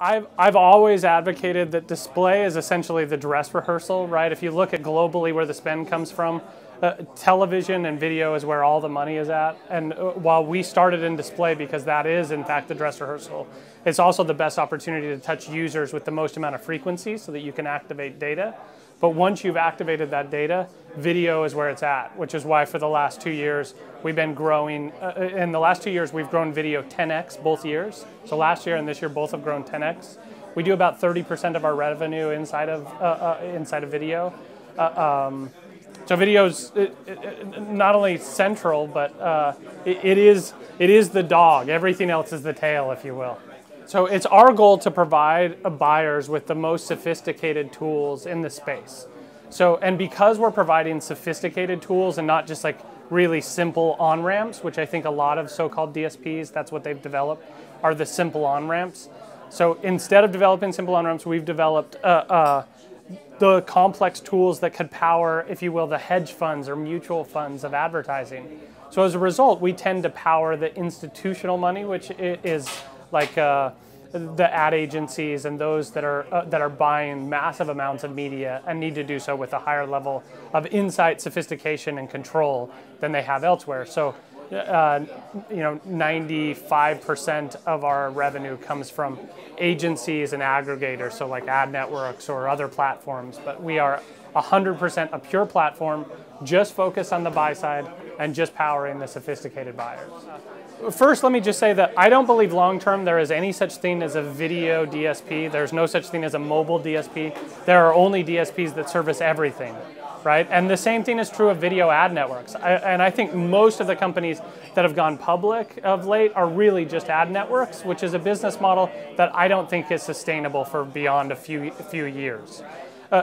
I've always advocated that display is essentially the dress rehearsal, right? If you look at globally where the spend comes from, television and video is where all the money is at. And while we started in display because that is in fact the dress rehearsal, it's also the best opportunity to touch users with the most amount of frequency so that you can activate data. But once you've activated that data, video is where it's at, which is why for the last 2 years, we've been growing. In the last 2 years, we've grown video 10x both years. So last year and this year both have grown 10x. We do about 30% of our revenue inside of video. So video's not only central, but it is the dog. Everything else is the tail, if you will. So it's our goal to provide buyers with the most sophisticated tools in the space. So, and because we're providing sophisticated tools and not just like really simple on-ramps, which I think a lot of so-called DSPs, that's what they've developed, are the simple on-ramps. So instead of developing simple on-ramps, we've developed the complex tools that could power, if you will, the hedge funds or mutual funds of advertising. So as a result, we tend to power the institutional money, which is like the ad agencies and those that are buying massive amounts of media and need to do so with a higher level of insight, sophistication, and control than they have elsewhere. So, 95% of our revenue comes from agencies and aggregators, so like ad networks or other platforms. But we are 100% a pure platform, just focused on the buy side and just powering the sophisticated buyers. First, let me just say that I don't believe long-term there is any such thing as a video DSP. There's no such thing as a mobile DSP. There are only DSPs that service everything, right? And the same thing is true of video ad networks. And I think most of the companies that have gone public of late are really just ad networks, which is a business model that I don't think is sustainable for beyond a few years.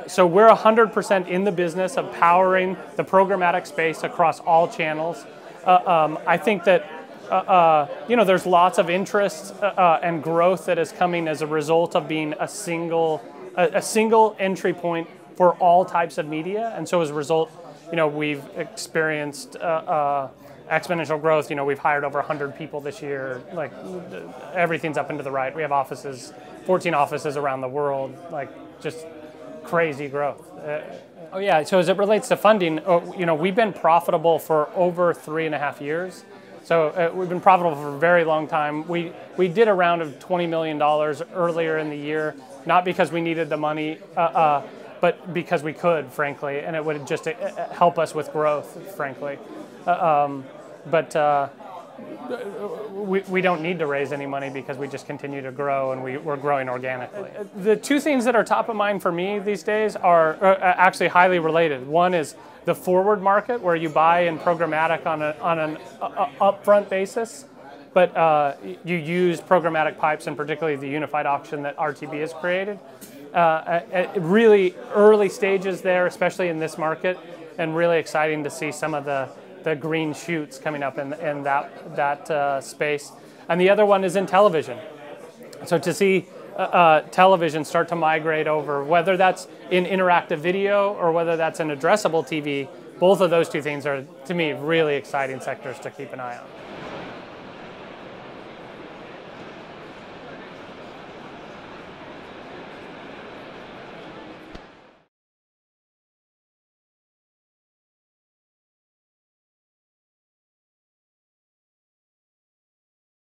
So we're 100% in the business of powering the programmatic space across all channels. I think that there's lots of interest and growth that is coming as a result of being a single entry point for all types of media. And so as a result, we've experienced exponential growth. We've hired over 100 people this year. Like everything's up and to the right. We have 14 offices around the world, like just crazy growth. Oh yeah, so as it relates to funding, we've been profitable for over 3.5 years. So we've been profitable for a very long time. We did a round of $20 million earlier in the year, not because we needed the money, but because we could, frankly, and it would just help us with growth, frankly. We don't need to raise any money because we just continue to grow and we're growing organically. The two things that are top of mind for me these days are actually highly related. One is the forward market, where you buy in programmatic on an upfront basis, but you use programmatic pipes, and particularly the unified auction that RTB has created. Really early stages there, especially in this market, and really exciting to see some of the green shoots coming up in that space. And the other one is in television. So to see television start to migrate over, whether that's in interactive video or whether that's in addressable TV, both of those two things are, to me, really exciting sectors to keep an eye on.